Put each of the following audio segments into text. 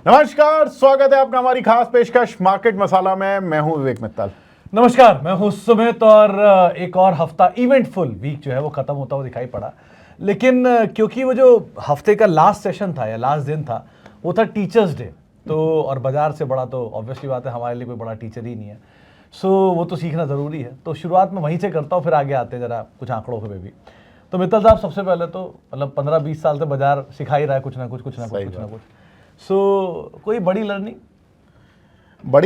नमस्कार, स्वागत है आपका हमारी खास पेशकश मार्केट मसाला में। मैं हूं विवेक मित्तल। नमस्कार, मैं हूं सुमित। और एक और हफ्ता इवेंटफुल वीक जो है वो खत्म होता हुआ दिखाई पड़ा। लेकिन क्योंकि वो जो हफ्ते का लास्ट सेशन था या लास्ट दिन था वो था टीचर्स डे, तो और बाजार से बड़ा तो ऑब्वियसली बात है हमारे लिए कोई बड़ा टीचर ही नहीं है। सो वो तो सीखना ज़रूरी है। तो शुरुआत में वहीं से करता हूँ, फिर आगे आते हैं ज़रा कुछ आंकड़ों पे भी। तो मित्तल साहब, सबसे पहले तो मतलब 15-20 साल से बाजार सिखा ही रहा है कुछ ना कुछ। सो कोई बड़ी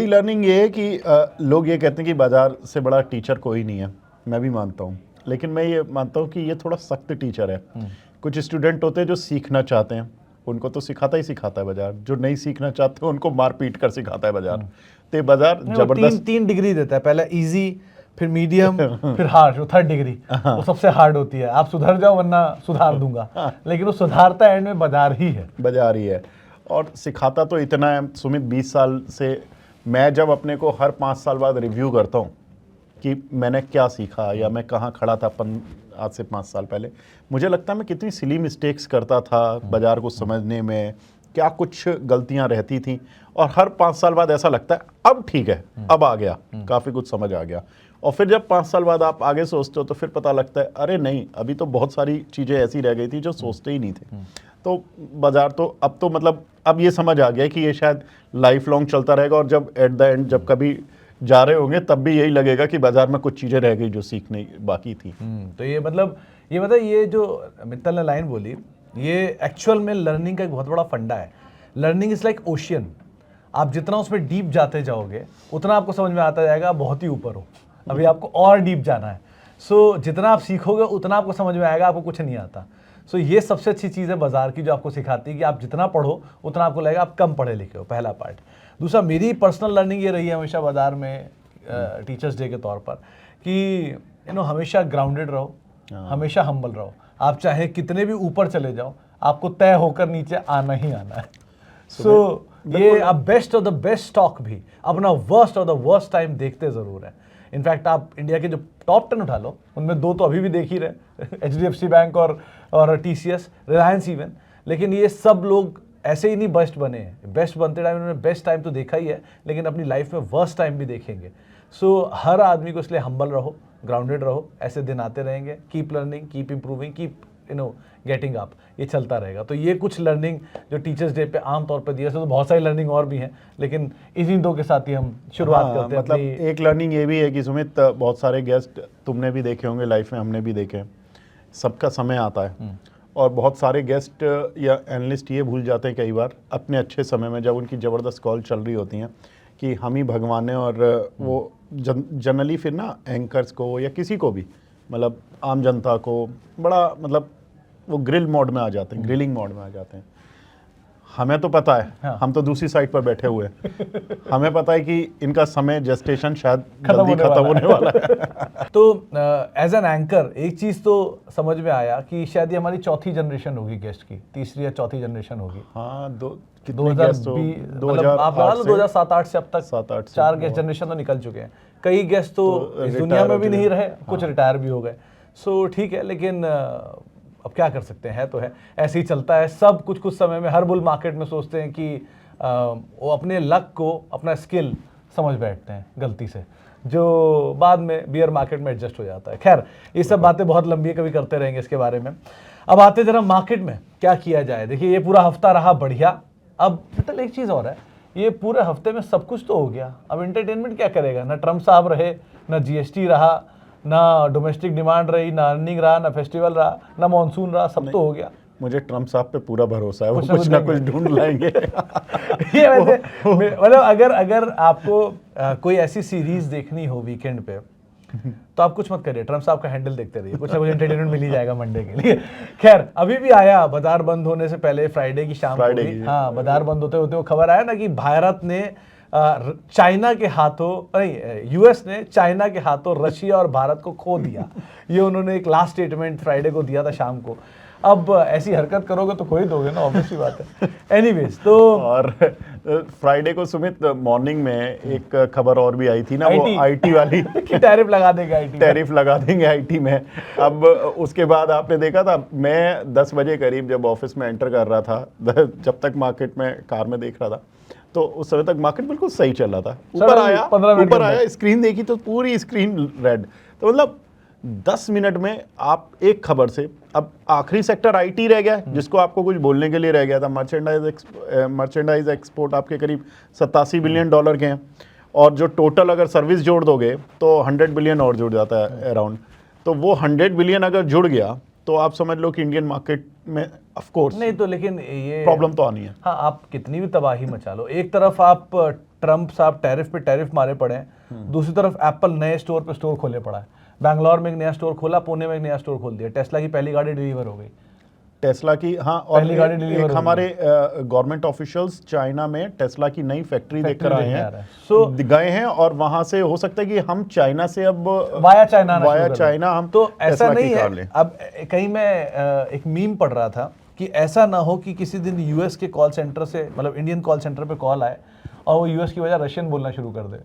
लर्निंग ये है कि लोग ये कहते हैं कि बाजार से बड़ा टीचर कोई नहीं है। मैं भी मानता हूँ, लेकिन मैं ये मानता हूँ कि ये थोड़ा सख्त टीचर है। कुछ स्टूडेंट होते हैं जो सीखना चाहते हैं, उनको तो सिखाता ही सिखाता है बाजार। जो नहीं सीखना चाहते उनको मार पीट कर सिखाता है बाजार। तो ये बाजार जबरदस्त तीन डिग्री देता है, पहले इजी, फिर मीडियम, फिर हार्ड। जो थर्ड डिग्री वो सबसे हार्ड होती है। आप सुधर जाओ वरना सुधार दूंगा। लेकिन वो सुधारता एंड में बाजार ही है। और सिखाता तो इतना है सुमित, 20 साल से मैं जब अपने को हर 5 साल बाद रिव्यू करता हूँ कि मैंने क्या सीखा या मैं कहाँ खड़ा था आज से 5 साल पहले, मुझे लगता है मैं कितनी सिली मिस्टेक्स करता था बाजार को समझने में, क्या कुछ गलतियाँ रहती थी। और हर 5 साल बाद ऐसा लगता है अब ठीक है, अब आ गया, काफ़ी कुछ समझ आ गया। और फिर जब 5 साल बाद आप आगे सोचते हो तो फिर पता लगता है अरे नहीं, अभी तो बहुत सारी चीज़ें ऐसी रह गई थी जो सोचते ही नहीं थे। तो बाजार तो अब तो मतलब अब ये समझ आ गया कि ये शायद लाइफ लॉन्ग चलता रहेगा। और जब एट द एंड जब कभी जा रहे होंगे तब भी यही लगेगा कि बाजार में कुछ चीज़ें रह गई जो सीखने बाकी थी। तो ये जो मित्तल ने लाइन बोली, ये एक्चुअल में लर्निंग का एक बहुत बड़ा फंडा है। Learning is like ocean. आप जितना उसमें डीप जाते जाओगे उतना आपको समझ में आता जाएगा बहुत ही ऊपर हो, अभी आपको और डीप जाना है। सो जितना आप सीखोगे उतना आपको समझ में आएगा, आपको कुछ नहीं आता। सो ये सबसे अच्छी चीज़ है बाजार की, जो आपको सिखाती है कि आप जितना पढ़ो उतना आपको लगेगा आप कम पढ़े लिखे हो, पहला पार्ट। दूसरा, मेरी पर्सनल लर्निंग ये रही है हमेशा बाजार में टीचर्स डे के तौर पर कि हमेशा ग्राउंडेड रहो, हमेशा हम्बल रहो। आप चाहे कितने भी ऊपर चले जाओ, आपको तय होकर नीचे आना ही आना है। सो ये आप best of the best stock भी अपना worst of the worst time देखते ज़रूर है। इनफैक्ट आप इंडिया के जो टॉप 10 उठा लो, उनमें 2 तो अभी भी देख ही रहे, HDFC बैंक और TCS, रिलायंस इवन। लेकिन ये सब लोग ऐसे ही नहीं बेस्ट बने हैं। बेस्ट बनते टाइम उन्होंने बेस्ट टाइम तो देखा ही है, लेकिन अपनी लाइफ में वर्स्ट टाइम भी देखेंगे। सो हर आदमी को इसलिए हम्बल रहो, ग्राउंडेड रहो, ऐसे दिन आते रहेंगे। Keep learning, keep improving, keep getting up, ये चलता रहेगा। तो ये कुछ लर्निंग जो टीचर्स डे पे आम तौर पे दिया, तो बहुत सारी लर्निंग और भी हैं, लेकिन इन्हीं 2 के साथ ही हम शुरुआत करते हैं। मतलब एक लर्निंग ये भी है कि सुमित, बहुत सारे गेस्ट तुमने भी देखे होंगे लाइफ में, हमने भी देखे, सबका समय आता है। और बहुत सारे गेस्ट या एनालिस्ट ये भूल जाते हैं कई बार अपने अच्छे समय में, जब उनकी ज़बरदस्त कॉल चल रही होती हैं, कि हम ही भगवान हैं। और वो जनरली फिर ना एंकर्स को या किसी को भी, मतलब आम जनता को बड़ा मतलब वो ग्रिलिंग मोड में आ जाते हैं। हमें तो पता है, हाँ। हम तो दूसरी साइड पर बैठे हुए हैं। हमें पता है कि इनका समय जेस्टेशन शायद जल्दी खत्म होने वाला है। तो एज एन एंकर एक चीज़ तो समझ में आया कि शायद ये हमारी चौथी जनरेशन होगी गेस्ट की, तीसरी या चौथी जनरेशन होगी। हाँ, 2007-8 से अब तक 4 गेस्ट जनरेशन तो निकल चुके हैं। कई गेस्ट तो इस दुनिया में भी नहीं रहे, कुछ रिटायर भी हो गए। सो ठीक है, लेकिन अब क्या कर सकते हैं, तो है ऐसे ही चलता है सब कुछ समय में। हर बुल मार्केट में सोचते हैं कि वो अपने लक को, अपना स्किल समझ बैठते हैं गलती से, जो बाद में बियर मार्केट में एडजस्ट हो जाता है। खैर, ये सब बातें बहुत लंबी है, कभी करते रहेंगे इसके बारे में। अब आते जरा मार्केट में क्या किया जाए। देखिए, ये पूरा हफ्ता रहा बढ़िया। अब मतलब एक चीज़ और है, ये पूरे हफ्ते में सब कुछ तो हो गया, अब एंटरटेनमेंट क्या करेगा। ना ट्रम्प साहब रहे, ना GST रहा, ना डोमेस्टिक डिमांड रही, ना अर्निंग रहा, ना फेस्टिवल रहा, ना मॉनसून रहा, सब तो हो गया। मुझे ट्रम्प साहब पे पूरा भरोसा है, वो कुछ ना कुछ ढूंढ लाएंगे। ये वैसे मतलब अगर आपको कोई ऐसी सीरीज देखनी हो वीकेंड पे, तो आप कुछ मत करिए, ट्रम्प साहब का हैंडल देखते रहिए, कुछ ना कुछ एंटरटेनमेंट मिल ही जाएगा मंडे के लिए। खैर, अभी भी आया बाजार बंद होने से पहले, फ्राइडे की शाम को भी, हाँ, बाजार बंद होते होते वो खबर आया ना कि भारत ने चाइना के हाथों नहीं, यूएस ने चाइना के हाथों रशिया और भारत को खो दिया। ये उन्होंने एक लास्ट स्टेटमेंट फ्राइडे को दिया था शाम को। अब ऐसी हरकत करोगे तो कोई दोगे ना, ऑब्वियसली बात है। एनीवेज तो और फ्राइडे को सुमित मॉर्निंग में एक खबर और भी आई थी ना, वो आईटी वाली कि टैरिफ लगा देंगे आईटी, टैरिफ लगा देंगे आईटी में। अब उसके बाद आपने देखा था, मैं 10 बजे करीब जब ऑफिस में एंटर कर रहा था, जब तक मार्केट में कार में देख रहा था, तो उस समय तक मार्केट बिल्कुल सही चल रहा था। ऊपर आया स्क्रीन देखी तो पूरी स्क्रीन रेड। तो मतलब 10 मिनट में आप एक खबर से, अब आखिरी सेक्टर आईटी रह गया जिसको आपको कुछ बोलने के लिए रह गया था। मर्चेंडाइज एक्सपोर्ट आपके करीब 87 बिलियन डॉलर के हैं, और जो टोटल अगर सर्विस जोड़ दोगे तो 100 बिलियन और जुड़ जाता है अराउंड। तो वो 100 बिलियन अगर जुड़ गया तो आप समझ लो कि इंडियन मार्केट में ऑफ कोर्स नहीं तो, लेकिन ये प्रॉब्लम तो आनी है। हाँ, आप कितनी भी तबाही मचा लो, एक तरफ आप ट्रम्प साहब टैरिफ पे टैरिफ मारे पड़े हैं, दूसरी तरफ एप्पल नए स्टोर पे स्टोर खोले पड़ा है। बैंगलोर में एक नया स्टोर खोला, पुणे में एक नया स्टोर खोल दिया, टेस्ला की पहली गाड़ी डिलीवर हो गई। टेस्ला की, हाँ, और पहली गाड़ी डिलीवर एक हो हमारे गवर्नमेंट ऑफिशियल्स चाइना में टेस्ला की नई फैक्ट्री देखकर आए हैं, गए हैं, और वहां से हो सकता है कि हम चाइना से अब वाया चाइना हम तो ऐसा टेस्ला नहीं की है। कार लें। अब कहीं मैं एक मीम पढ़ रहा था कि ऐसा ना हो कि किसी दिन यूएस के कॉल सेंटर से, मतलब इंडियन कॉल सेंटर पे कॉल आए और वो यूएस की वजह रशियन बोलना शुरू कर दे।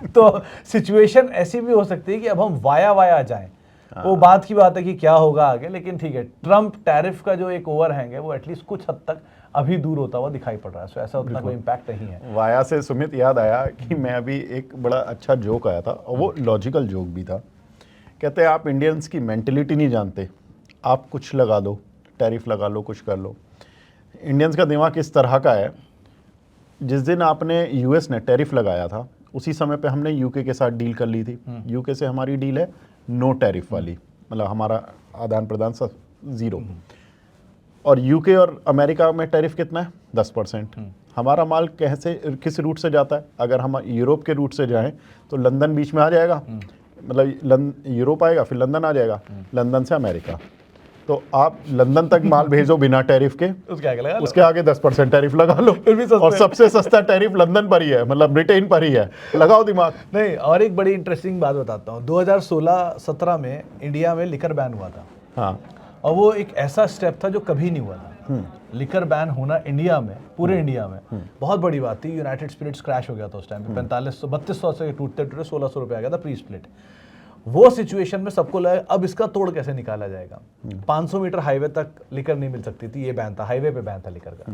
तो सिचुएशन ऐसी भी हो सकती है कि अब हम वाया जाएं। वो बात की बात है कि क्या होगा आगे, लेकिन ठीक है, ट्रम्प टैरिफ का जो एक ओवरहैंग है वो एटलीस्ट कुछ हद तक अभी दूर होता हुआ दिखाई पड़ रहा है। सो ऐसा उतना कोई इम्पैक्ट नहीं है। वाया से सुमित याद आया कि मैं अभी एक बड़ा अच्छा जोक आया था, और वो लॉजिकल जोक भी था। कहते हैं आप इंडियंस की मेंटेलिटी नहीं जानते, आप कुछ लगा दो, टैरिफ लगा लो, कुछ कर लो। इंडियंस का दिमाग किस तरह का है, जिस दिन आपने यूएस ने टैरिफ लगाया था उसी समय पे हमने यूके के साथ डील कर ली थी। यूके से हमारी डील है नो टैरिफ वाली, मतलब हमारा आदान प्रदान 0। और यूके और अमेरिका में टैरिफ कितना है? 10%। हमारा माल कैसे, किस रूट से जाता है? अगर हम यूरोप के रूट से जाएं तो लंदन बीच में आ जाएगा, मतलब यूरोप आएगा फिर लंदन आ जाएगा, लंदन से अमेरिका। तो आप लंदन तक माल भेजो बिना टैरिफ के, उसके आगे 10% टैरिफ लगा लो, और सबसे सस्ता टैरिफ लंदन पर ही है, मतलब ब्रिटेन पर ही है। लगाओ दिमाग। नहीं, और एक बड़ी इंटरेस्टिंग बात बताता हूँ। 2016-17 में इंडिया में लिकर बैन हुआ था। हाँ, और वो एक ऐसा स्टेप था जो कभी नहीं हुआ था। लिकर बैन होना इंडिया में, पूरे इंडिया में बहुत बड़ी बात थी। यूनाइटेड स्पिरिट्स क्रैश हो गया था उस टाइम पे, 3200 से टूटते 1600 रुपये आ गया था प्री स्प्लिट। वो सिचुएशन में सबको लगा अब इसका तोड़ कैसे निकाला जाएगा। 500 मीटर हाईवे तक लिकर नहीं मिल सकती थी, ये बैन था, हाईवे पे बैन था लिकर का।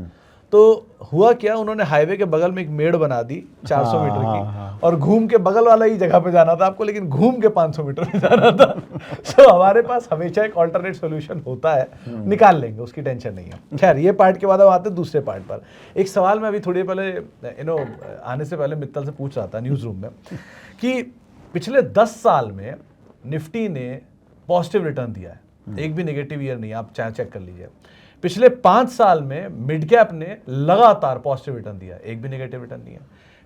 तो हुआ क्या, उन्होंने हाईवे के बगल में एक मेड़ बना दी 400 मीटर की, और घूम के बगल वाला ही जगह पे जाना था आपको, लेकिन घूम के 500 मीटर पे जाना था। तो हमारे पास हमेशा एक ऑल्टरनेट सोल्यूशन होता है, निकाल लेंगे, उसकी टेंशन नहीं है। खैर, ये पार्ट के बाद हम आते हैं दूसरे पार्ट पर। एक सवाल मैं अभी थोड़ी पहले आने से पहले मित्तल से पूछ रहा था न्यूज रूम में कि पिछले 10 साल में निफ्टी ने पॉजिटिव रिटर्न दिया है, एक भी नेगेटिव ईयर नहीं, आप चेक कर लीजिए। पिछले 5 साल में मिड कैप ने लगातार पॉजिटिव रिटर्न दिया है, एक भी नेगेटिव रिटर्न नहीं है।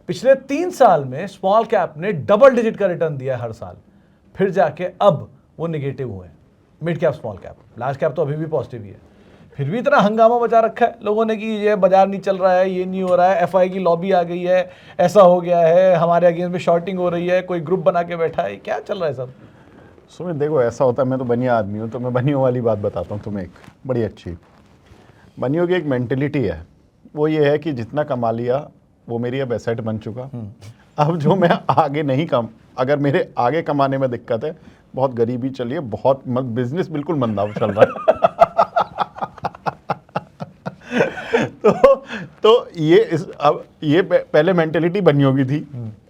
पिछले 3 साल में स्मॉल कैप ने डबल डिजिट का रिटर्न दिया है हर साल, फिर जाके अब वो नेगेटिव हुए, mid cap small cap. Large cap तो अभी भी पॉजिटिव ही है। फिर भी इतना हंगामा बचा रखा है लोगों ने कि ये बाजार नहीं चल रहा है, ये नहीं हो रहा है, एफआई की लॉबी आ गई है, ऐसा हो गया है, हमारे अगेंस्ट में शॉर्टिंग हो रही है, कोई ग्रुप बना के बैठा है, क्या चल रहा है सब? सुमित देखो, ऐसा होता है, मैं तो बनिया आदमी हूँ, तो मैं बनियों वाली बात बताता हूँ तुम्हें, एक बड़ी अच्छी। बनियों की एक मेंटेलिटी है, वो ये है कि जितना कमा लिया वो मेरी अब एसेट बन चुका। अब जो मैं आगे नहीं अगर मेरे आगे कमाने में दिक्कत है, बहुत गरीबी चली है, बहुत बिजनेस बिल्कुल मंदा चल रहा है। तो ये पहले मेंटेलिटी बनियों की थी।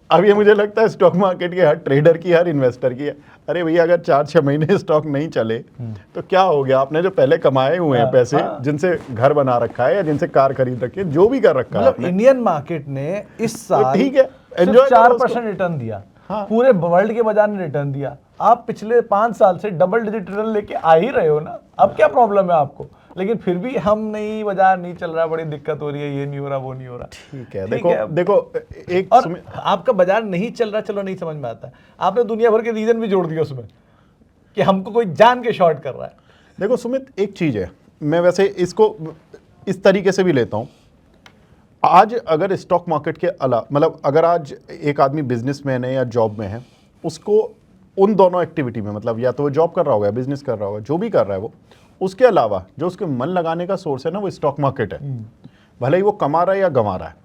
अब ये मुझे लगता है स्टॉक मार्केट के हर ट्रेडर की, हर इन्वेस्टर की है। अरे भैया, अगर 4-6 महीने स्टॉक नहीं चले तो क्या हो गया? आपने जो पहले कमाए हुए हैं पैसे, जिनसे घर बना रखा है या जिनसे कार खरीद रखी है, जो भी कर रखा है आपने, इंडियन मार्केट ने इस साल ठीक है, एंजॉय 4% रिटर्न दिया। पूरे वर्ल्ड के बाजार ने रिटर्न दिया। आप पिछले 5 साल से डबल डिजिट रिटर्न लेके आ ही रहे हो ना, अब क्या प्रॉब्लम है आपको? लेकिन फिर भी हम नहीं, बाजार नहीं चल रहा, बड़ी दिक्कत हो रही है, ये नहीं हो रहा, वो नहीं हो रहा। ठीक है, देखो एक और आपका बाजार नहीं चल रहा, चलो नहीं समझ में आता है, आपने दुनिया भर के रीजन भी जोड़ दिया उसमें कि हमको कोई जान के शॉर्ट कर रहा है। देखो सुमित, एक चीज है, मैं वैसे इसको इस तरीके से भी लेता हूं। आज अगर स्टॉक मार्केट के अलावा, मतलब अगर आज एक आदमी बिजनेसमैन है या जॉब में है, उसको उन दोनों एक्टिविटी में, मतलब या तो वो जॉब कर रहा होगा या बिजनेस कर रहा होगा, जो भी कर रहा है वो, उसके अलावा जो उसके मन लगाने का सोर्स है ना, वो स्टॉक मार्केट है। भले ही वो कमा रहा है या गंवा रहा है।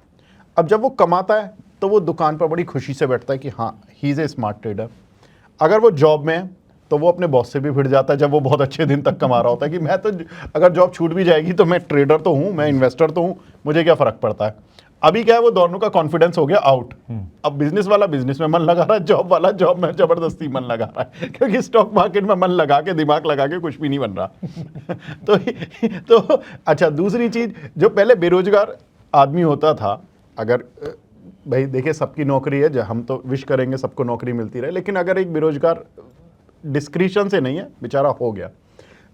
अब जब वो कमाता है तो वो दुकान पर बड़ी खुशी से बैठता है कि हाँ, he is a smart trader. अगर वो जॉब में है तो वो अपने बॉस से भी भिड़ जाता है जब वो बहुत अच्छे दिन तक कमा रहा होता है कि मैं तो, अगर जॉब छूट भी जाएगी तो मैं ट्रेडर तो हूँ, मैं इन्वेस्टर तो हूँ, मुझे क्या फ़र्क पड़ता है। अभी क्या है, वो दोनों का कॉन्फिडेंस हो गया आउट। अब बिजनेस वाला बिजनेस में मन लगा रहा है, जॉब वाला जॉब में जबरदस्ती मन लगा रहा है, क्योंकि स्टॉक मार्केट में मन लगा के, दिमाग लगा के कुछ भी नहीं बन रहा। तो अच्छा, दूसरी चीज, जो पहले बेरोजगार आदमी होता था, अगर भाई देखिए सबकी नौकरी है, हम तो विश करेंगे सबको नौकरी मिलती रहे, लेकिन अगर एक बेरोजगार डिस्क्रिशन से नहीं है, बेचारा हो गया,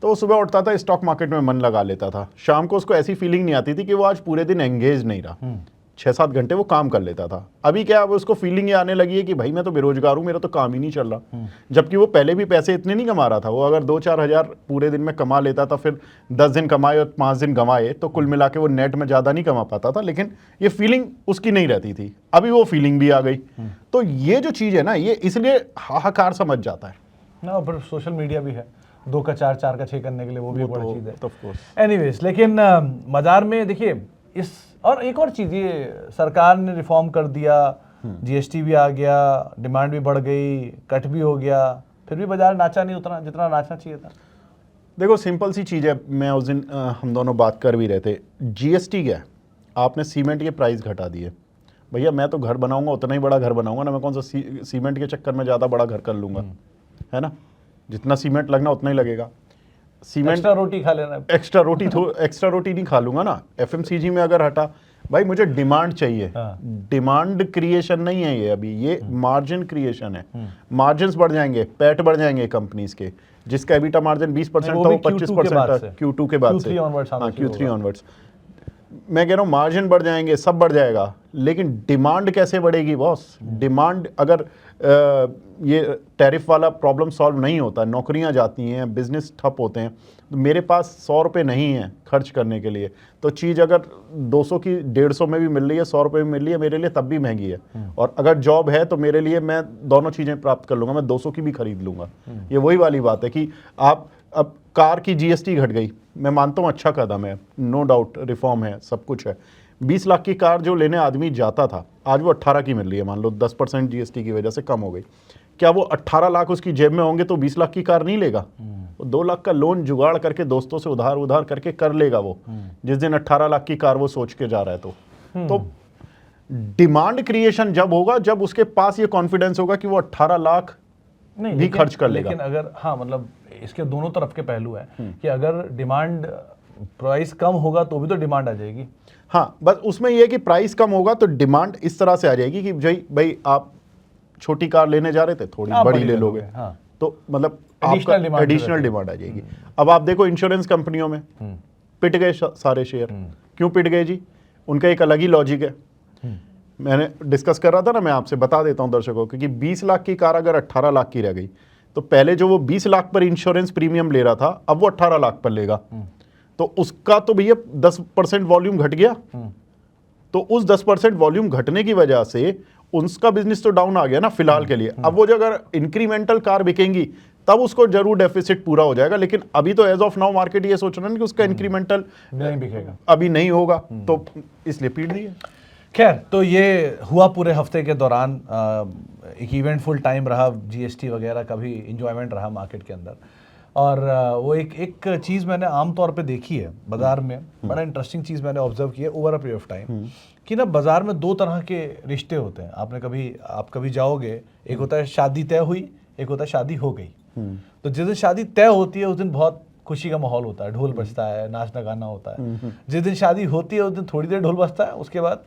तो वो सुबह उठता था, स्टॉक मार्केट में मन लगा लेता था, शाम को उसको ऐसी फीलिंग नहीं आती थी कि वो आज पूरे दिन एंगेज नहीं रहा, 6-7 घंटे वो काम कर लेता था। अभी क्या, अब उसको फीलिंग ये आने लगी है कि भाई मैं तो बेरोजगार हूँ, मेरा तो काम ही नहीं चल रहा। जबकि वो पहले भी पैसे इतने नहीं कमा रहा था। वो अगर 2-4 हज़ार पूरे दिन में कमा लेता था, फिर 10 दिन कमाए और 5 दिन गंवाए, तो कुल मिला के वो नेट में ज़्यादा नहीं कमा पाता था, लेकिन ये फीलिंग उसकी नहीं रहती थी। अभी वो फीलिंग भी आ गई। तो ये जो चीज़ है ना, ये इसलिए हाहाकार समझ जाता है ना। पर सोशल मीडिया भी है, 2 का 4, 4 का 6 करने के लिए, वो भी एक बड़ी चीज़ है। Of course. एनीवेज, लेकिन बाजार में देखिए इस, और एक और चीज़, ये सरकार ने रिफॉर्म कर दिया, जीएसटी भी आ गया, डिमांड भी बढ़ गई, कट भी हो गया, फिर भी बाजार नाचा नहीं उतना जितना नाचना चाहिए था। देखो सिंपल सी चीज़ है, मैं उस दिन हम दोनों बात कर भी रहे थे, जीएसटी क्या है, आपने सीमेंट के प्राइस घटा दिए। भैया मैं तो घर बनाऊंगा उतना ही बड़ा घर बनाऊंगा ना, मैं कौन सा सीमेंट के चक्कर में ज़्यादा बड़ा घर कर लूँगा, है ना। जितना सीमेंट लगना उतना ही लगेगा। सीमेंट एक्स्ट्रा रोटी खा लेना, एक्स्ट्रा रोटी नहीं खा लूंगा ना। एफएमसीजी में अगर हटा, भाई मुझे डिमांड चाहिए। डिमांड क्रिएशन नहीं है ये, अभी ये मार्जिन क्रिएशन है। मार्जिन बढ़ जाएंगे, पैट बढ़ जाएंगे कंपनीज के, जिसका एबिटा मार्जिन 20% था वो 25% है Q2 के बाद से, Q3 ऑनवर्ड्स। मैं कह रहा हूँ मार्जिन बढ़ जाएंगे, सब बढ़ जाएगा, लेकिन डिमांड कैसे बढ़ेगी बॉस। डिमांड अगर ये टैरिफ वाला प्रॉब्लम सॉल्व नहीं होता, नौकरियां जाती हैं, बिजनेस ठप होते हैं, तो मेरे पास 100 रुपये नहीं है खर्च करने के लिए, तो चीज़ अगर 200 की 150 में भी मिल रही है, 100 रुपये में मिल रही है, मेरे लिए तब भी महंगी है। और अगर जॉब है तो मेरे लिए, मैं दोनों चीज़ें प्राप्त कर लूँगा, मैं 200 की भी खरीद लूँगा। ये वही वाली बात है कि आप, अब कार की जीएसटी घट गई, मैं मानता हूँ अच्छा कदम है, नो डाउट, रिफॉर्म है, सब कुछ है। 20 लाख की कार जो लेने आदमी जाता था, आज वो 18 की मिल रही है, मान लो 10% जीएसटी की वजह से कम हो गई। क्या वो 18 लाख उसकी जेब में होंगे तो 20 लाख की कार नहीं लेगा? वो 2 लाख का लोन जुगाड़ करके, दोस्तों से उधार करके कर लेगा वो, जिस दिन 18 लाख की कार वो सोच के जा रहा है। तो डिमांड क्रिएशन जब होगा, जब उसके पास ये कॉन्फिडेंस होगा कि वो 18 लाख नहीं भी खर्च कर लेगा। लेकिन अगर, हाँ मतलब इसके दोनों तरफ के पहलू हैं कि अगर डिमांड, प्राइस कम होगा तो भी तो डिमांड आ जाएगी। हाँ, बस उसमें यह है कि प्राइस कम होगा तो डिमांड इस तरह से आ जाएगी कि भाई आप छोटी कार लेने जा रहे थे, थोड़ी बड़ी ले लोगे, हाँ। तो मतलब एडिशनल डिमांड आ जाएगी। अब आप देखो इंश्योरेंस कंपनियों में पिट गए सारे शेयर। क्यों पिट गए जी? उनका एक अलग ही लॉजिक है, मैंने डिस्कस कर रहा था ना, मैं आपसे बता देता हूं दर्शकों, क्योंकि 20 लाख की कार अगर 18 लाख की रह गई, तो पहले जो वो 20 लाख पर इंश्योरेंस प्रीमियम ले रहा था, अब वो 18 लाख पर लेगा, तो उसका तो भैया 10% वॉल्यूम घट गया। तो उस 10% वॉल्यूम घटने की वजह से उसका बिजनेस तो डाउन आ गया ना फिलहाल के लिए। अब वो जो अगर इंक्रीमेंटल कार बिकेंगी तब उसको जरूर डेफिसिट पूरा हो जाएगा, लेकिन अभी तो एज ऑफ नाउ मार्केट ये सोच रहा है कि उसका इंक्रीमेंटल नहीं बिकेगा, अभी नहीं होगा, तो इसलिए पीट दी है। खैर, तो ये हुआ पूरे हफ्ते के दौरान, एक इवेंटफुल टाइम रहा, जीएसटी वगैरह का भी इंजॉयमेंट रहा मार्केट के अंदर। और वो एक चीज़ मैंने आमतौर पे देखी है बाजार में, बड़ा इंटरेस्टिंग चीज़ मैंने ऑब्जर्व की है over a period of time, कि ना बाजार में 2 तरह के रिश्ते होते हैं। आप कभी जाओगे, एक होता है शादी तय हुई, एक होता है शादी हो गई। तो जिस दिन शादी तय होती है उस दिन बहुत खुशी का माहौल होता है, ढोल बजता है, नाचना गाना होता है। जिस दिन शादी होती है उस दिन थोड़ी देर ढोल बजता है, उसके बाद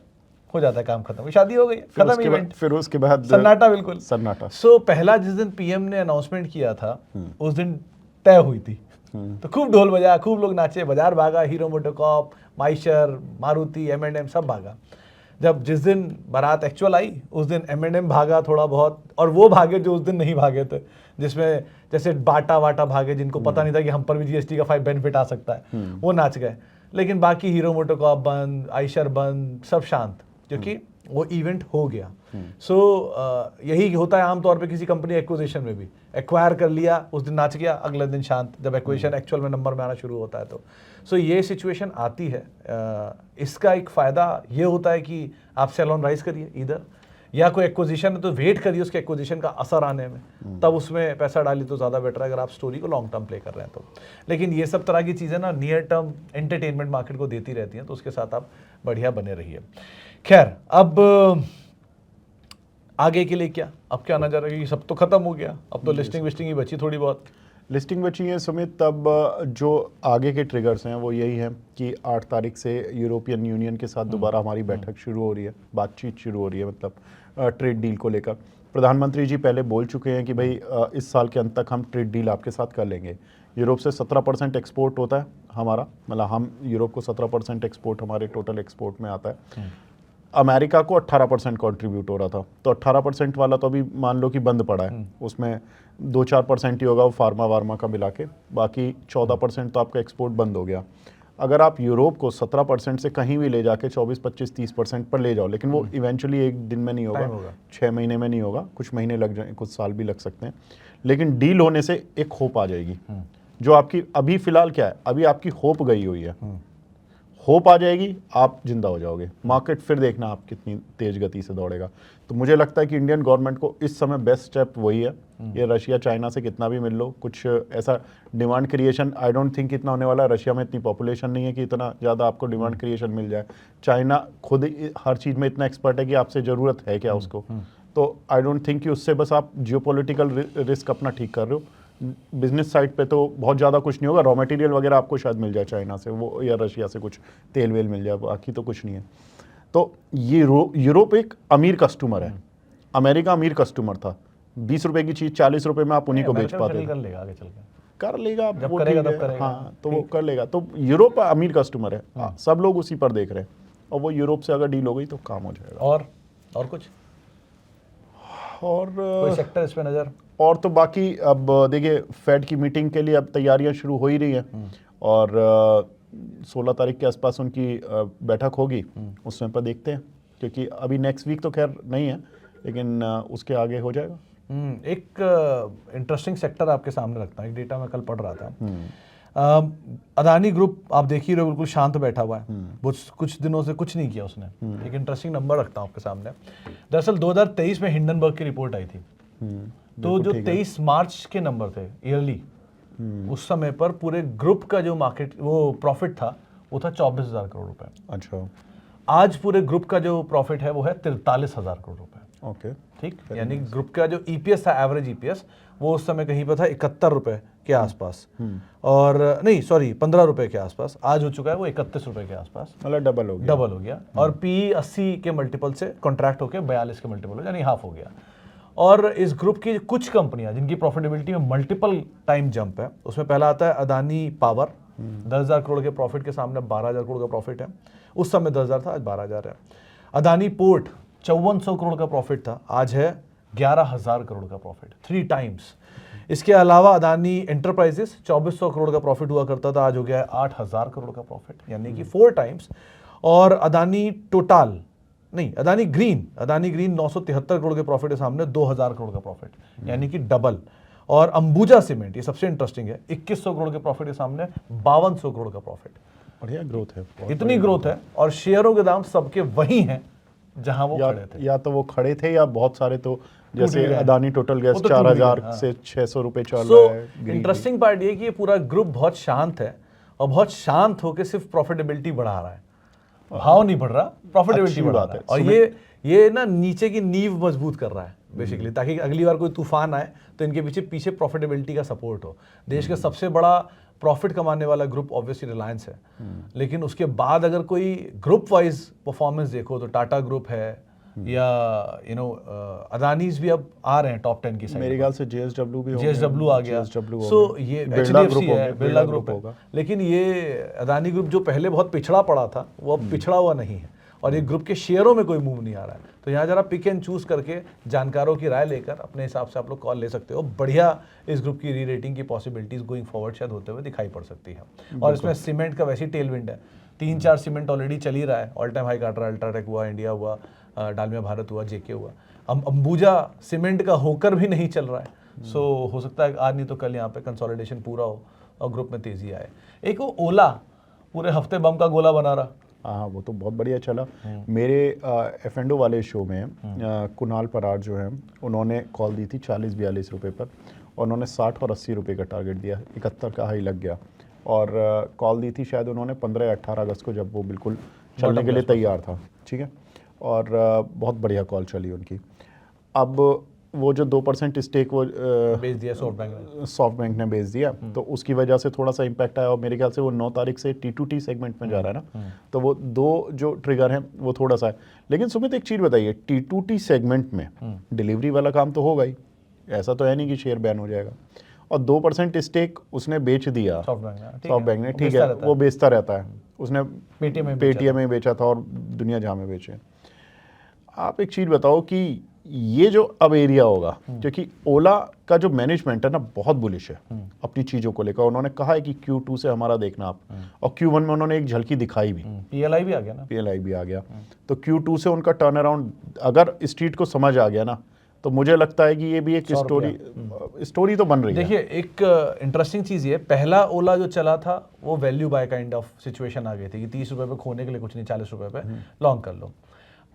हो जाता है काम खत्म, शादी हो गई, खत्म इवेंट, फिर उसके बाद सन्नाटा, बिल्कुल सन्नाटा। सो पहला जिस दिन पीएम ने अनाउंसमेंट किया था उस दिन तय हुई थी, तो खूब ढोल बजा, खूब लोग नाचे, बाजार भागा, हीरो मोटोकॉर्प, माइशर, मारुति, M&M सब भागा। जब जिस दिन बारात एक्चुअल आई उस दिन M&M भागा थोड़ा बहुत, और वो भागे जो उस दिन नहीं भागे थे, जिसमें जैसे बाटा वाटा भागे, जिनको पता नहीं था कि हम पर भी जीएसटी का 5 बेनिफिट आ सकता है, वो नाच गए। लेकिन बाकी हीरो मोटोकॉर्प बंद, आइशर बंद, सब शांत, क्योंकि वो इवेंट हो गया। सो यही होता है आमतौर पे किसी कंपनी एक्विजिशन में भी, एक्वायर कर लिया, उस दिन नाच गया, अगले दिन शांत, जब एक्विजिशन एक्चुअल में नंबर में आना शुरू होता है तो। सो ये सिचुएशन आती है। इसका एक फ़ायदा ये होता है कि आप सेल ऑन राइज करिए इधर, या कोई एक्विजिशन है तो वेट करिए उसके एक्विजिशन का असर आने में, तब उसमें पैसा डालिए तो ज़्यादा बेटर है अगर आप स्टोरी को लॉन्ग टर्म प्ले कर रहे हैं तो। लेकिन ये सब तरह की चीज़ें ना नियर टर्म एंटरटेनमेंट मार्केट को देती रहती हैं, तो उसके साथ आप बढ़िया बने रहिए। खैर, अब आगे के लिए क्या, अब क्या नजर है, क्योंकि सब तो खत्म हो गया, अब तो लिस्टिंग विस्टिंग ही बची थोड़ी बहुत। लिस्टिंग बची है सुमित। तब जो आगे के ट्रिगर्स हैं वो यही है कि 8 तारीख से यूरोपियन यूनियन के साथ दोबारा हमारी बैठक शुरू हो रही है, बातचीत शुरू हो रही है, मतलब ट्रेड डील को लेकर। प्रधानमंत्री जी पहले बोल चुके हैं कि भाई इस साल के अंत तक हम ट्रेड डील आपके साथ कर लेंगे। यूरोप से 17% एक्सपोर्ट होता है हमारा, मतलब हम यूरोप को 17% एक्सपोर्ट हमारे टोटल एक्सपोर्ट में आता है। अमेरिका को 18% कंट्रीब्यूट हो रहा था, तो 18% वाला तो अभी मान लो कि बंद पड़ा है, उसमें 2-4% ही होगा वो फार्मा वार्मा का मिला के, बाकी 14% तो आपका एक्सपोर्ट बंद हो गया। अगर आप यूरोप को 17% से कहीं भी ले जाके 24, 25, 30% पर ले जाओ, लेकिन वो इवेंचुअली एक दिन में नहीं होगा, 6 महीने में नहीं होगा, कुछ महीने लग जाए, कुछ साल भी लग सकते हैं, लेकिन डील होने से एक होप आ जाएगी। जो आपकी अभी फिलहाल क्या है, अभी आपकी होप गई हुई है, होप आ जाएगी, आप जिंदा हो जाओगे, मार्केट फिर देखना आप कितनी तेज गति से दौड़ेगा। तो मुझे लगता है कि इंडियन गवर्नमेंट को इस समय बेस्ट स्टेप वही है। ये रशिया चाइना से कितना भी मिल लो, कुछ ऐसा demand creation I don't think इतना होने वाला है। रशिया में इतनी पॉपुलेशन नहीं है कि इतना ज़्यादा आपको डिमांड क्रिएशन मिल जाए। चाइना खुद हर चीज़ में इतना एक्सपर्ट है कि आपसे ज़रूरत है क्या उसको, तो आई डोंट थिंक कि उससे बस आप जियोपॉलिटिकल रिस्क अपना ठीक कर रहे हो। बिजनेस साइड पे तो बहुत ज़्यादा कुछ नहीं होगा, रॉ मटेरियल वगैरह आपको शायद मिल जाए चाइना से, वो या रशिया से कुछ तेल वेल मिल जाए, बाकी तो कुछ नहीं है। तो ये यूरोप एक अमीर कस्टमर है, अमेरिका अमीर कस्टमर था। 20 रुपए की चीज़ 40 रुपए में आप उन्हीं को बेच पाते कर लेगा आगे चल के, कर लेगा, जब वो करेगा ठीक तब है, करेगा। हाँ, तो वो कर लेगा। तो यूरोप अमीर कस्टमर है, सब लोग उसी पर देख रहे हैं, और वो यूरोप से अगर डील हो गई तो काम हो जाएगा। और कुछ और कोई सेक्टर इस पे नज़र? और तो बाकी अब देखिए फेड की मीटिंग के लिए अब तैयारियां शुरू हो ही रही हैं, और 16 तारीख के आसपास उनकी बैठक होगी, उस समय पर देखते हैं, क्योंकि अभी नेक्स्ट वीक तो खैर नहीं है, लेकिन उसके आगे हो जाएगा। एक इंटरेस्टिंग सेक्टर आपके सामने रखता हूँ, एक डेटा मैं कल पढ़ रहा था। अदानी ग्रुप आप देख ही रहे हो, बिल्कुल शांत बैठा हुआ है, वो कुछ दिनों से कुछ नहीं किया उसने। एक इंटरेस्टिंग नंबर रखता हूँ आपके सामने। दरअसल 2023 में हिंडनबर्ग की रिपोर्ट आई थी, तो जो 23 मार्च के नंबर थे ईयरली, उस समय पर पूरे ग्रुप का जो मार्केट वो प्रॉफिट था वो था 24,000 करोड़ रुपए। अच्छा, आज पूरे ग्रुप का जो प्रॉफिट है वो है 43,000 करोड़ रुपए। ओके, ठीक, यानी ग्रुप का जो ईपीएस था, एवरेज ईपीएस, वो उस समय कहीं पर था 71 रुपए के आसपास, और नहीं सॉरी 15 रुपए के आसपास, आज हो चुका है वो 31 रुपए के आसपास, मतलब डबल हो गया। और पी 80 के मल्टीपल से कॉन्ट्रैक्ट होकर 42 के मल्टीपल, यानी हाफ हो गया। और इस ग्रुप की कुछ कंपनियां जिनकी प्रॉफिटेबिलिटी में मल्टीपल टाइम जंप है, उसमें पहला आता है अदानी पावर, 10,000 करोड़ के प्रॉफिट के सामने 12,000 करोड़ का प्रॉफिट है। उस समय 10,000 था, आज 12,000 है। अदानी पोर्ट 5400 करोड़ का प्रॉफिट था, आज है 11,000 करोड़ का प्रॉफिट, 3 टाइम्स। इसके अलावा अदानी एंटरप्राइजेस 2400 करोड़ का प्रॉफिट हुआ करता था, आज हो गया है 8,000 करोड़ का प्रॉफिट, यानी कि 4 टाइम्स। और अदानी टोटल नहीं, अदानी ग्रीन 973 करोड़ के प्रॉफिट के सामने 2,000 करोड़ का प्रॉफिट, यानी कि डबल। और अंबुजा सीमेंट, ये सबसे इंटरेस्टिंग है, 2100 करोड़ के प्रॉफिट के सामने 5200 करोड़ का प्रॉफिट। बढ़िया ग्रोथ है, इतनी ग्रोथ है, और शेयरों के दाम सबके वही हैं जहां वो खड़े थे, या तो वो खड़े थे, या बहुत सारे तो जैसे अदानी टोटल गैस तो 4,000 से 600 रुपए चल रहा है। इंटरेस्टिंग पार्ट ये कि ये पूरा ग्रुप बहुत शांत है, और बहुत शांत होकर सिर्फ प्रॉफिटेबिलिटी बढ़ा रहा है, भाव नहीं बढ़ रहा, प्रॉफिटेबिलिटी बढ़ा रहा है। और ये ना नीचे की नींव मजबूत कर रहा है बेसिकली, ताकि अगली बार कोई तूफान आए तो इनके पीछे प्रॉफिटेबिलिटी का सपोर्ट हो। देश का सबसे बड़ा प्रॉफिट कमाने वाला ग्रुप ऑब्वियसली रिलायंस है, लेकिन उसके बाद अगर कोई ग्रुप वाइज परफॉर्मेंस देखो तो टाटा ग्रुप है, या अदानीज भी अब आ रहे हैं टॉप 10 की साइड। मेरे ख्याल से JSW भी JSW आ गया, सो ये HDFC है, बिरला ग्रुप है। लेकिन ये अदानी ग्रुप जो पहले बहुत पिछड़ा पड़ा था, वो अब पिछड़ा हुआ नहीं है, और ये ग्रुप के शेयरों में कोई मूव नहीं आ रहा है। तो यहाँ जरा पिक एंड चूज करके जानकारों की राय लेकर अपने हिसाब से आप लोग कॉल ले सकते हो। बढ़िया इस ग्रुप की री रेटिंग की पॉसिबिलिटीज गोइंग फॉरवर्ड शायद होते हुए दिखाई पड़ सकती है। और इसमें सीमेंट का वैसे ही टेलविंड है, 3-4 सीमेंट ऑलरेडी चल ही रहा है, ऑल टाइम हाई काट रहा है, अल्ट्राटेक हुआ, इंडिया हुआ, डालमिया भारत हुआ, जेके हुआ। अंबुजा सीमेंट का होकर भी नहीं चल रहा है। सो हो सकता है आज नहीं तो कल यहाँ पे कंसोलिडेशन पूरा हो और ग्रुप में तेजी आए। एक वो ओला पूरे हफ्ते बम का गोला बना रहा। हाँ, वो तो बहुत बढ़िया चला। मेरे एफेंडो वाले शो में कुणाल परार जो है उन्होंने कॉल दी थी 40-42 रुपए पर, और उन्होंने 60 और 80 रुपए का टारगेट दिया, 71 का हाई लग गया। और कॉल दी थी शायद उन्होंने 15 या 18 अगस्त को, जब वो बिल्कुल चलने के लिए तैयार था, ठीक है। और बहुत बढ़िया कॉल चली उनकी। अब वो जो 2% स्टेक वो बेच दिया सॉफ्ट बैंक ने बेच दिया, तो उसकी वजह से थोड़ा सा इम्पैक्ट आया। और मेरे ख्याल से वो 9 तारीख से T2T सेगमेंट में जा रहा है ना, तो वो 2 जो ट्रिगर हैं वो थोड़ा सा है। लेकिन सुमित एक चीज़ बताइए, T2T सेगमेंट में डिलीवरी वाला काम तो होगा ही, ऐसा तो है नहीं कि शेयर बैन हो जाएगा। और 2% स्टेक उसने बेच दिया सॉफ्ट बैंक ने, ठीक है, वो बेचता रहता है। उसने पेटीएम में बेचा था और दुनिया जहाँ में बेचे। आप एक चीज़ बताओ कि ये जो अब एरिया होगा, क्योंकि ओला का जो मैनेजमेंट है ना बहुत बुलिश है अपनी चीज़ों को लेकर। उन्होंने कहा है कि Q2 से हमारा देखना आप, और Q1 में उन्होंने एक झलकी दिखाई भी, PLI भी आ गया ना, PLI भी आ गया। तो Q2 से उनका टर्न अराउंड अगर स्ट्रीट को समझ आ गया ना, तो मुझे लगता है कि ये भी एक स्टोरी तो बन रही है। देखिए एक इंटरेस्टिंग चीज़ ये, पहला ओला जो चला था वो value by kind of situation आ गई थी कि 30 रुपए पे खोने के लिए कुछ नहीं, 40 रुपए पे लॉन्ग कर लो।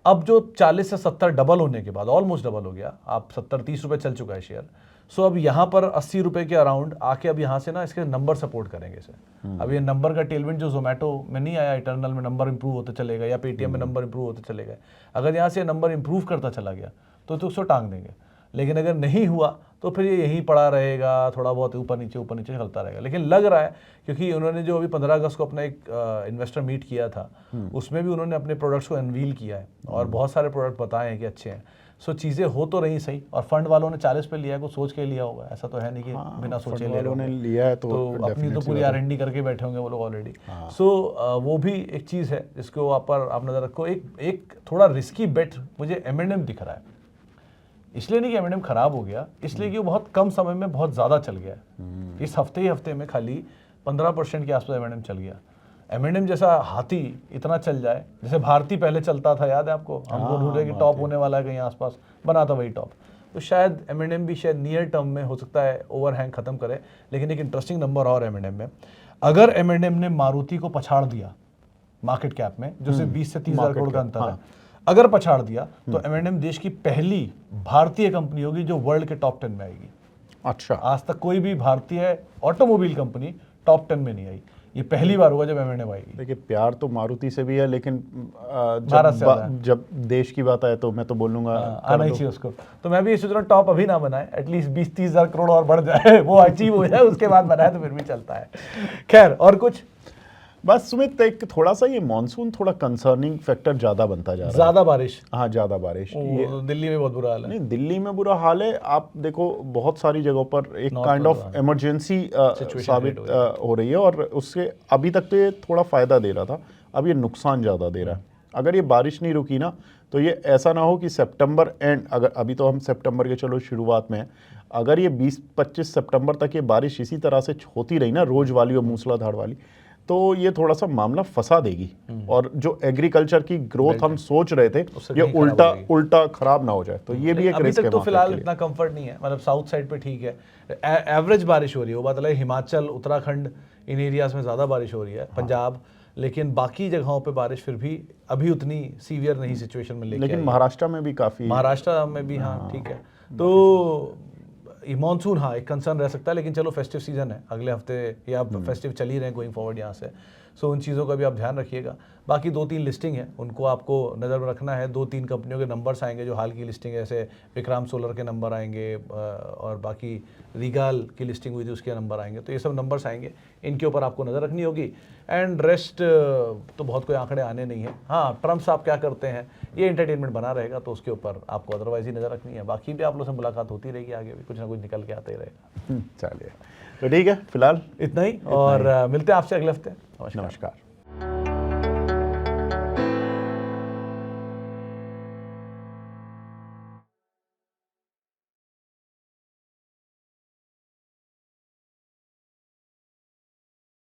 अब जो 40 से 70 डबल होने के बाद, ऑलमोस्ट डबल हो गया, आप 70-30 रुपए चल चुका है शेयर। सो अब यहाँ पर 80 रुपए के अराउंड आके अब यहाँ से ना इसके नंबर सपोर्ट करेंगे इसे। अब ये नंबर का टेलमेंट जो जोमेटो में नहीं आया, इटर्नल में नंबर इंप्रूव होते चलेगा, या पेटीएम में नंबर इंप्रूव होते चलेगा, अगर यहाँ से नंबर इंप्रूव करता चला गया तो उसको टांग देंगे। लेकिन अगर नहीं हुआ तो फिर ये यहीं पड़ा रहेगा, थोड़ा बहुत ऊपर नीचे चलता रहेगा। लेकिन लग रहा है, क्योंकि उन्होंने जो अभी 15 अगस्त को अपना एक इन्वेस्टर मीट किया था, उसमें भी उन्होंने अपने प्रोडक्ट्स को अनवील किया है और बहुत सारे प्रोडक्ट बताए हैं कि अच्छे हैं। सो चीज़ें हो तो रही सही, और फंड वालों ने 40 पे लिया है, कुछ सोच के लिया होगा, ऐसा तो है नहीं कि बिना सोचे ले रहे हैं। लिया है तो अपनी तो पूरी R&D करके बैठे होंगे वो लोग ऑलरेडी। सो वो भी एक चीज़ है जिसको आप नज़र रखो। एक थोड़ा रिस्की बेट मुझे M&M दिख रहा है, इसलिए नहीं कि M&M खराब हो गया, इसलिए कि वो बहुत कम समय में बहुत ज़्यादा चल गया है। इस हफ्ते में खाली 15% के आसपास M&M चल गया। M&M जैसा हाथी इतना चल जाए, जैसे भारती पहले चलता था, याद है आपको, हमको ढूंढ रहे कि टॉप होने वाला है कहीं आसपास, बना था वही टॉप। तो शायद M&M भी शायद नियर टर्म में हो सकता है ओवरहैंग खत्म करे। लेकिन एक इंटरेस्टिंग नंबर और M&M में, अगर M&M ने मारुति को पछाड़ दिया मार्केट कैप में, जो सिर्फ 20 से 30 हज़ार करोड़ का अंतर है, अगर पछाड़ दिया तो M&M देश की पहली भारतीय कंपनी होगी जो वर्ल्ड के टॉप 10 में आएगी। अच्छा, आज तक कोई भी भारतीय ऑटोमोबाइल कंपनी टॉप 10 में नहीं आई, ये पहली बार होगा जब M&M आएगी। देखिए प्यार तो मारुति से भी है, लेकिन भारत से जब देश की बात आए तो मैं तो बोलूंगा आना ही चाहिए उसको। तो मैं भी ये सोच रहा हूँ टॉप अभी ना बनाए, एटलीस्ट 20-30 हज़ार करोड़ और बढ़ जाए, वो अचीव हो जाए, उसके बाद बनाए तो फिर भी चलता है। खैर, और कुछ बस सुमित, एक थोड़ा सा ये मॉनसून थोड़ा कंसर्निंग फैक्टर ज्यादा बनता जा रहा है। ज्यादा बारिश, हाँ ज्यादा बारिश, ये दिल्ली में बहुत बुरा हाल है। नहीं, दिल्ली में बुरा हाल है। आप देखो बहुत सारी जगहों पर एक काइंड ऑफ इमरजेंसी साबित हो रही है, और उससे अभी तक तो ये थोड़ा फायदा दे रहा था, अब ये नुकसान ज्यादा दे रहा है। अगर ये बारिश नहीं रुकी ना, तो ये ऐसा ना हो कि सितंबर एंड, अगर अभी तो हम सितंबर के चलो शुरुआत में, अगर ये 20-25 सितंबर तक ये बारिश इसी तरह से होती रही ना, रोज वाली और मूसलाधार वाली, तो ये थोड़ा सा मामला फंसा देगी। और जो एग्रीकल्चर की ग्रोथ हम सोच रहे थे, ये उल्टा खराब ना हो जाए, तो ये भी एक रिस्क है। अभी तक तो फिलहाल इतना कंफर्ट नहीं है, मतलब साउथ साइड पे ठीक है, एवरेज बारिश हो रही है, वो बात अलग है। हिमाचल, उत्तराखंड, इन एरियाज में ज़्यादा बारिश हो रही है, पंजाब, लेकिन बाकी जगहों पे बारिश फिर भी अभी उतनी सीवियर नहीं सिचुएशन में लेके। लेकिन महाराष्ट्र में भी काफ़ी, महाराष्ट्र में भी हाँ ठीक है। तो मॉनसून हाँ एक कंसर्न रह सकता है, लेकिन चलो फेस्टिव सीजन है, अगले हफ्ते या फेस्टिव चल ही रहे हैं गोइंग फॉरवर्ड यहाँ से। सो उन चीज़ों का भी आप ध्यान रखिएगा। बाकी 2-3 लिस्टिंग है, उनको आपको नज़र में रखना है। 2-3 कंपनियों के नंबर्स आएंगे जो हाल की लिस्टिंग है, जैसे विक्राम सोलर के नंबर आएंगे, और बाकी रीगाल की लिस्टिंग हुई थी उसके नंबर आएंगे। तो ये सब नंबर्स आएंगे, इनके ऊपर आपको नज़र रखनी होगी। एंड रेस्ट तो बहुत कोई आंकड़े आने नहीं है। हाँ, ट्रम्प साहब क्या करते हैं, ये एंटरटेनमेंट बना रहेगा, तो उसके ऊपर आपको अदरवाइज ही नज़र रखनी है। बाकी भी आप लोग से मुलाकात होती रहेगी, आगे भी कुछ ना कुछ निकल के आते ही रहेगा। चलिए, तो ठीक है, फिलहाल इतना ही, और मिलते हैं आपसे अगले हफ्ते। नमस्कार।